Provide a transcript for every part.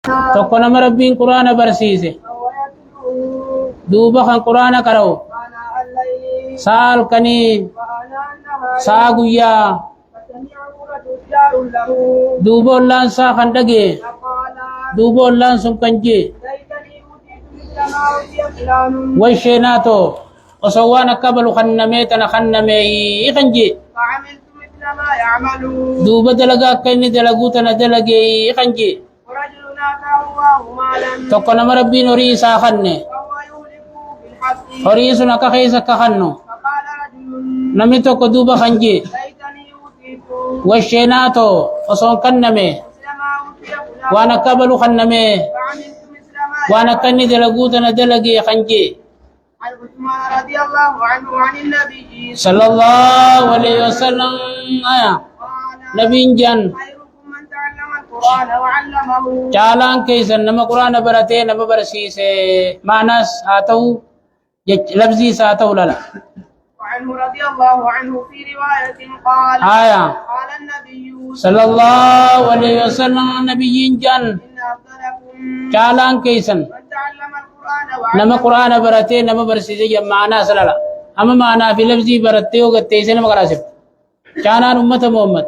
tokko nama rabbiin quraana barsiise duuba kan quraana qara'u sa'a halkanii sa'a guyyaa duuba ollaan isaa kan dhagee duuba ollaan sun kan jee way sheenaato osoo waan akka balu kannamee tana kannamee kan jee duuba dalagaa akka inni dalaguu tana dalagee kan jee tokko nama rabbiin horii isaa kanne horii sun akka keessa akka kannu namni tokko duuba kan jee washeenaato osoon kanname waan akka balu kanname waan akka inni dalaguu tana dalagee kan jee sallallahu alaihi wasallam nabiin jan caalaan keeysan nama quraana baratee nama barsiise maanas haa ta'u labziis haa ta'u lala وعنه رضي الله عنه في رواية قال قال النبي صلى الله عليه وسلم النبي جان إن أفضلكم caalaan keeysan من تعلم القرآن nama quraana baratee nama barsiise maanaa salala ama maanaa fi labzii barattee yoo gatteeyse nama qaraasifte caanaan ummata muhammad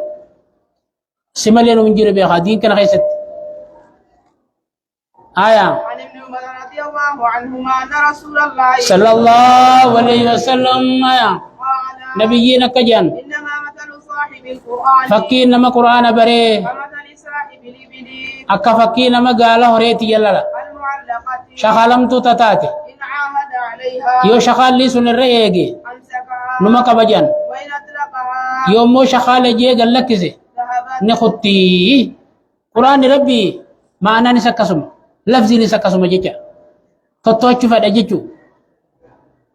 si malee nu hin jiru beekaa diin kana keessatti عن ابن عمر رضي الله عنهما أن رسول الله صلى الله عليه وسلم قال نبيين كجان إنما مثل صاحب القرآن فكين نما قرآن بري كمثل صاحب الإبل أكا فكين نما قال هريتي يلالا المعلقة شخالمتو تتاتي إن عاهد عليها يو شخال لي سن الرئيجي أمسكها نما كبجان وإن أطلقها يوم مو شخال جي قال لك زي ذهبت نخطي قرآن ربي ما أنا نسكسم لفظي نسكسم جيجا تطوچو فدا جيجو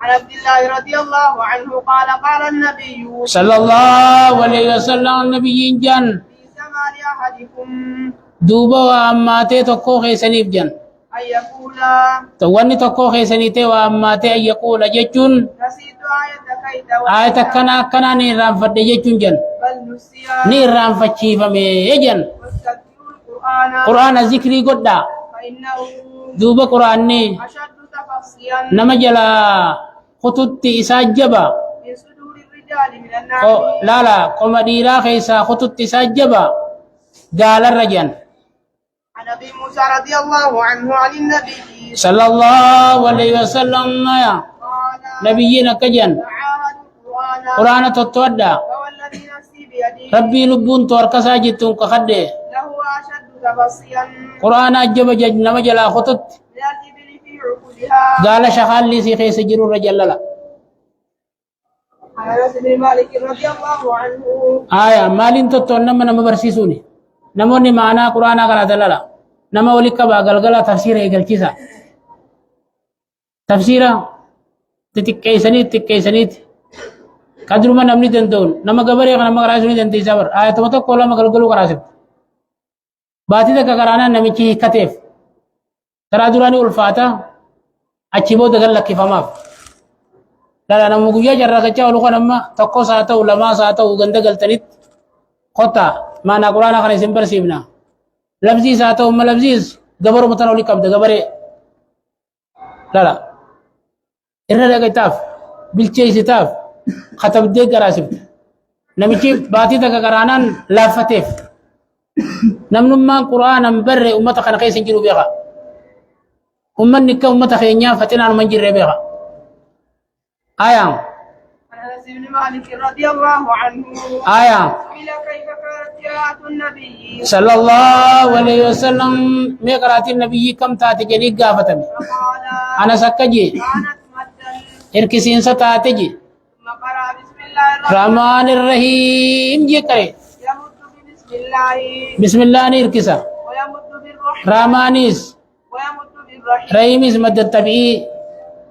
عن عبد الله رضي الله عنه قال قال النبي صلى الله عليه وسلم النبي جان في زمان أحدكم دوبا وأماتي تقو خيسانيف جان أن يقول تواني تقو خيسانيتي وأماتي أن يقول جيجون نسيت آية كيد آية كنا نيران فد جيجون جان بل نسيها نيران فشيفا مي جان واستذكروا القرآن قرآن ذكري قدا فإنه دوبا قرآن ني أشد تفصيلا نمجلا خطوتي إساجبا من صدور الرجال من الناس لا قم ديرا خيسا خطوتي إساجبا قال الرجل عن أبي موسى رضي الله عنه عن النبي صلى الله عليه وسلم يا قال نبينا كجن تعاهدوا القرآن قرآن تتودى فوالذي نفسي بيده ربي لبون تورك ساجتون كخده له أشد تفصيلا قرآن أجب جج نمجلا خطوت من الإبل في عقولها قال شخال لي سي خيس جرور رجل لا عن أنس بن مالك رضي الله عنه آية مالين تتون نما برسيسوني نموني معنا قرآن قرأت لا نما ولك باقل تفسير إيقل كيسا تفسيرا تتكيسنيت قدر ما نمني دندون نما قبري نما قرأسوني دندي زبر آية تمتو قولا مقلقلو قرأسف باتي تك قرانا نميكي كتف ترى دراني الفاتا أجيبو دقل لك فماف لا نمو جرى كتشا ولقوا نما تقو ساتا ولما ساتا وغندقل تنيت خطا ما نقرانا خاني سنبر سيبنا لفظي ساتا وما لفظيز قبرو متنو لكم ده قبري لا إرنا كتاف بالشيء ستاف خطب دي قراسب نميكي باتي تك قرانا لا فتف نمنما قرآن مبرر أمتا خنا خيس نجرو بيغا أمن نكا أمتا خينيا فتنا منجر بيغا آية عن أنس بن مالك رضي الله عنه آية قيل كيف كانت قراءة النبي صلى الله عليه وسلم مقرات النبي كم تاتي جني قافتمي فقال أنا سكجي كانت مدا إركسين ستاتجي ثم قرأ بسم الله رحمن الرحيم جكري يمد بسم الله بسم الله نيركسا ويمد بالرحمن رحمانيس ويمد بالرحيم رحيميس مد التبعي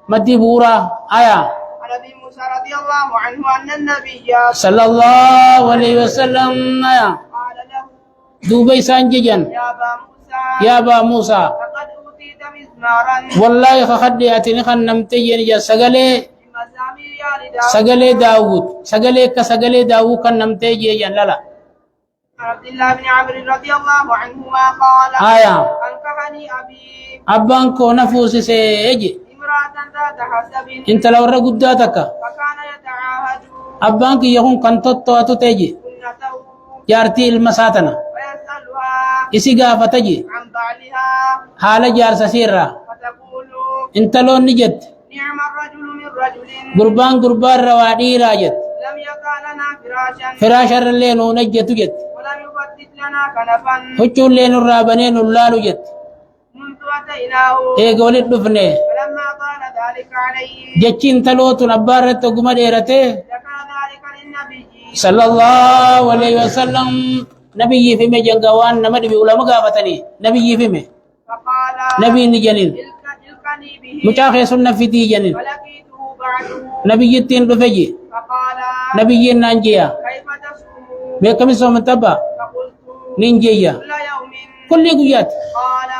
مد بورا آية عن أبي موسى رضي الله عنه أن النبي صلى الله عليه وسلم آية قال له دوبي سانجيجان يا أبا موسى يا با موسى لقد أوتيت مزمارا والله خدي أتني خن نمتين جا سجلي من مزامير آل داود سجلي داوود سجلي كسجلي داوود كن نمتين جا لا عن عبد الله بن عمرو رضي الله عنهما قال آية أنكحني أبانكو نفوس سيجي امرأة ذات حسب انت لو رقداتك فكان يتعاهد أبانك يكون كنتو أتتجي سنته جارتي المساتنا ويسألها إسي فتجي عن بعلها حال جار سسيرا فتقول انت لو نجت نعم الرجل من رجل قربان روادي راجت لم يكن لنا فراشا فراشا اللين ونجت جت ولم يفتت لنا كنفا هجو اللين الرابنين اللالو جت منذ أتيناه إيه قولت دفنه فلما طال ذلك عليه جتشين تلوت نبارت وقم ديرته ذكر ذلك للنبي صلى الله عليه وسلم نبي في مجنگوان نمد بعلماء قافتني نبي في مه فقال نبي نجنين القني به متاخي سنة في دي جنين فلقيته بعده نبي يتين رفجي فقال نبي نانجيا كيف تصوم بكم سوم تبا فقلت نينجيا كل يوم كل قيات قال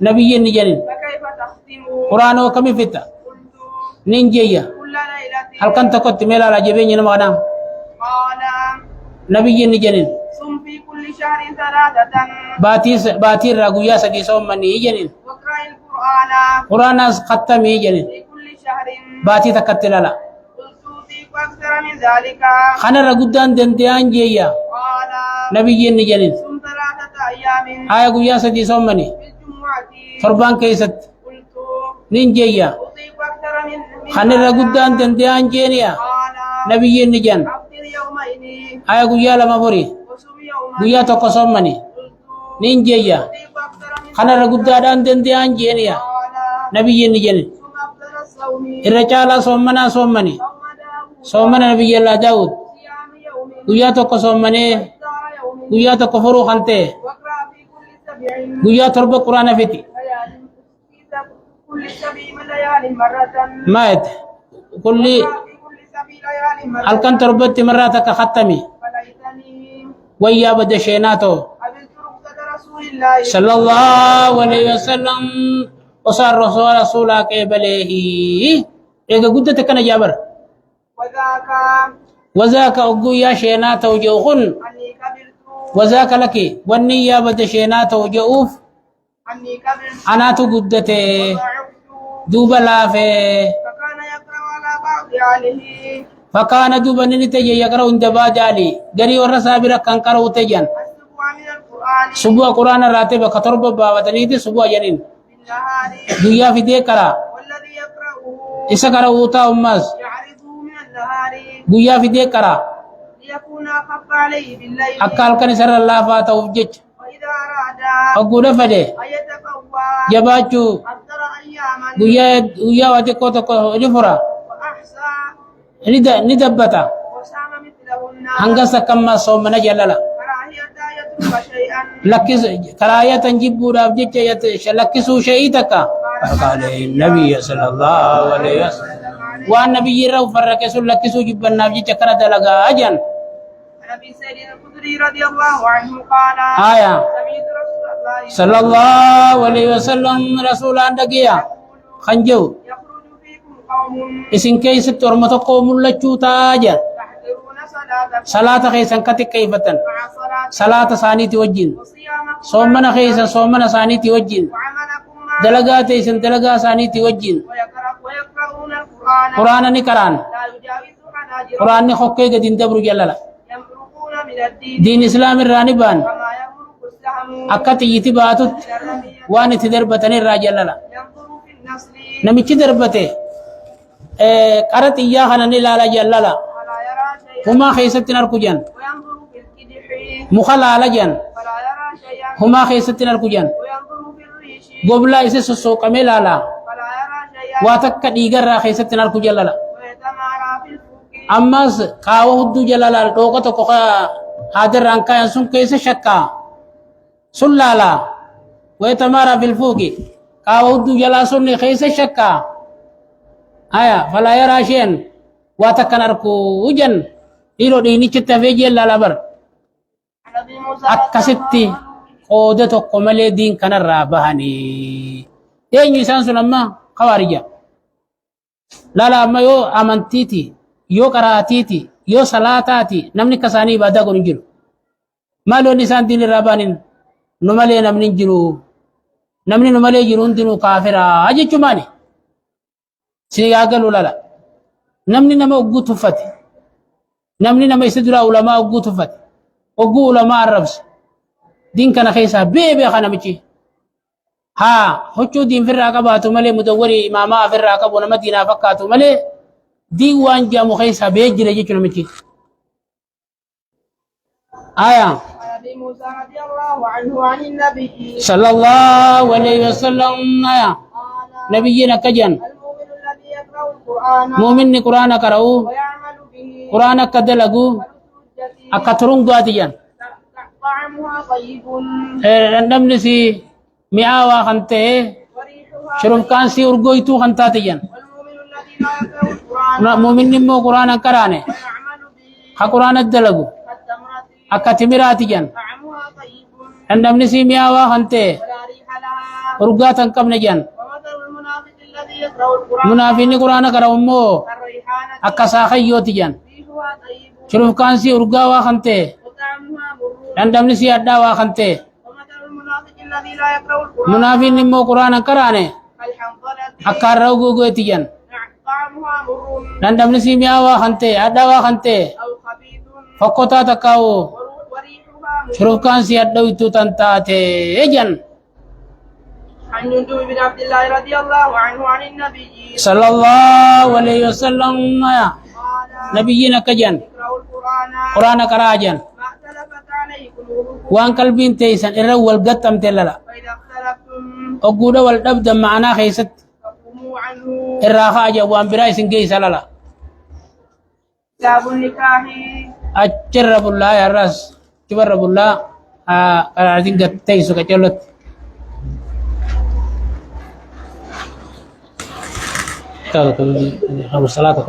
نبي نجنين فكيف تختم قرآن وكم فتا قلت نينجيا كل ليلة هل كنت قد ميلا على جبين ينمغنا قال نبي نجنين صم في كل شهر ثلاثة باتي راقويا سكي سوم مني جنين واقرأ القرآن قرآن ختمي جنين في كل شهر باتي تكتللا قلت أوتيك أكثر من ذلك خنا رغدان دنديان جيا قال نبي نجنين صم 3 أيام آية قويا سكي سوم مني في الجمعة فربان كيست قلت نينجيا أوتيك أكثر من خنا هذا. رغدان دنديان جينيا قال نبي نجن أفطر يومين آية قويا لما فري وصم يوما قويا توكو سوم مني قلت نينجيا أوتيك أكثر من خنا رغدان دنديان جينيا قال نبي نجن ثم أفضل الصوم الرجال صومنا صومني صوم داود صومنا نبي الله داود صيام يوم قويا توكو صومني إفطار يوم قويا توكو فرو خنته واقرأ في كل 7 قويا تربى قرآن فتي ليال في كل 7 ليال مرة مات كل واقرأ في كل 7 ليال مرة الكن تربت مراتك ختمي فليتني ويا بدشيناتو قبلت رخصة رسول الله صلى الله عليه وسلم وصار رسولك بليه إيجا قدت كان جابر وذاك وذاك أقو يا شيناتو جوخن أني كبرت وذاك لك والنية بدشيناتو جوف أني كبرت أنا تقدت وضعفت دوبا لافي فكان يقرأ على بعض أهله فكان دوبا نتجي يقرأ عند باجالي قري ورسابرا كان قرأ تجان السبوع من القرآن سبوا قرآن راتب كترب بابتنيتي سبوا جنين بالنهار دويا في ديكرا والذي يقرأه إسا قرأ وطا أمس يعرضه من النهار دويا في ديكرا ليكون أخف عليه بالليل أكال كان سر الله فاتو جج وإذا أراد أقول فده أن يتقوى جباتو أفطر أياما دويا واتكو تكو جفرا وأحصى ندبتا وسام مثلهن هنگسا كما صومنا جللا كراهية يترك شيئا لكس كراية تنجبو راب جج لكسو شيئتك قال النبي صلى الله عليه وسلم وان نبي رو فركسو لكسو جبنا جج كرد لغا أجن عن أبي سعيد الخدري رضي الله عنه قال آية سمعت رسول الله صلى الله عليه وسلم رسول عندك خنجو يخرج فيكم قوم اسن كيس ترمت قوم لچو تاجا يحضرون صلاة صلاة خيسن كتك كيفتن مع صلاة صلاة ثاني توجين وصيامكم صومنا خيسن صومنا ثاني توجين وعملكم مع دلغات اسن دلغا ثاني توجين ويقرؤون القرآن قرآن نكران لا يجاوز حناجرهم قرآن نخوكي قدين دبرو جللا يمرقون من الدين دين اسلام الرانبان كما يمرق السهم أكت يتباتت من الرمية وان تدربتني الراجللا ينظر في النسل نمشي دربته قرت إياها نلالا جللا فلا يرى شيئا هما خيستنا الكجان وينظر في الكدح مخلالا جان فلا يرى شيئا هما خيستنا الكجان وينظر في الريش قبلا إسي سسوق ميلالا فلا يرى شيئا واتك ديغر خيستنا الكجللا ويتمارى في الفوق أماس قاوة هدو جللا دوقة كوخا هادر رانكا ينسون كيس شكا سلالا ويتمارى في الفوق قاوة هدو جللا سني خيس شكا آية فلا يرى شيئا واتك نركو وجن إلو ديني چتفيجي اللالبر عن ابي موسى akkasitti qooda tokko malee diin kanarraa bahanii eenyu isaan sun amma kawaarija lala amma yoo amantiiti yoo qaraatiiti yoo salaataati namni akka isaanii ibaadaa kun hin jiru maal wanni isaan diin irraa bahanin nu malee namni hin jiru نمني نمالي جرون دينو كافرا أجي چماني سيغاقل ولا نمني نما أقو تفتي نمني نما يسدرا علماء أقو تفتي أقو علماء الربس دين كان خيسا بيبي خانا مچي ها هچو دين في الرقباتو ملي مدوري إماما في الرقب ونما دينا فكاتو ملي دي وان جامو خيسا بيجي رجي چنو مچي آية عن أبي موسى رضي الله عنه عن النبي صلى الله عليه وسلم آية قال نبينا كجن المؤمن الذي يقرأ القرآن مؤمن قرآن كرأو ويعمل به قرآن كدلقو والسجة أكترون دواتيان طعمها طيب نمنسي مئاوا خنته وريحها شرف كانسي أرغويتو خنتاتيان والمؤمن الذي لا يقرأ القرآن مؤمن نمو قرآن كرانه ويعمل به قرآن الدلقو كالتمرة أكتمراتيان طعمها طيب نمنسي مئاوا خنته ولا ريح لها أرغاتا كم نجان ومثل المنافق الذي يقرأ القرآن منافين قرآن كرأو مو كالريحانة أكساخيوتيان ريحها طيب شرف كانسي أرغاوا خنته وطعمها مر نمنسي أداوا خنته ومثل المنافق الذي لا يقرأ القرآن منافين نمو قرآن كرانه كالحنظلة أكارو غوغوتيان طعمها مر نمنسي مئاوا خنته أداوا خنته أو خبيث فقطا تكاو وريحها مر شروف كان سيادو تنتاتي اجن عن جندب بن عبد الله رضي الله عنه عن النبي صلى الله عليه وسلم قال نبينا كجن اقرأوا القرآن قرآن كراجن ما اختلفت عليه قلوبكم وان قلبين تيسن الرول قتم تللا فإذا اختلفتم أقول والأبدا معنا خيست فقوموا عنه الراخاجة وان برايس جيس للا كتاب النكاح أجرب الله يا راس جرب الله عايزين قد تيسو كجلت kalau kalau kalau salah atau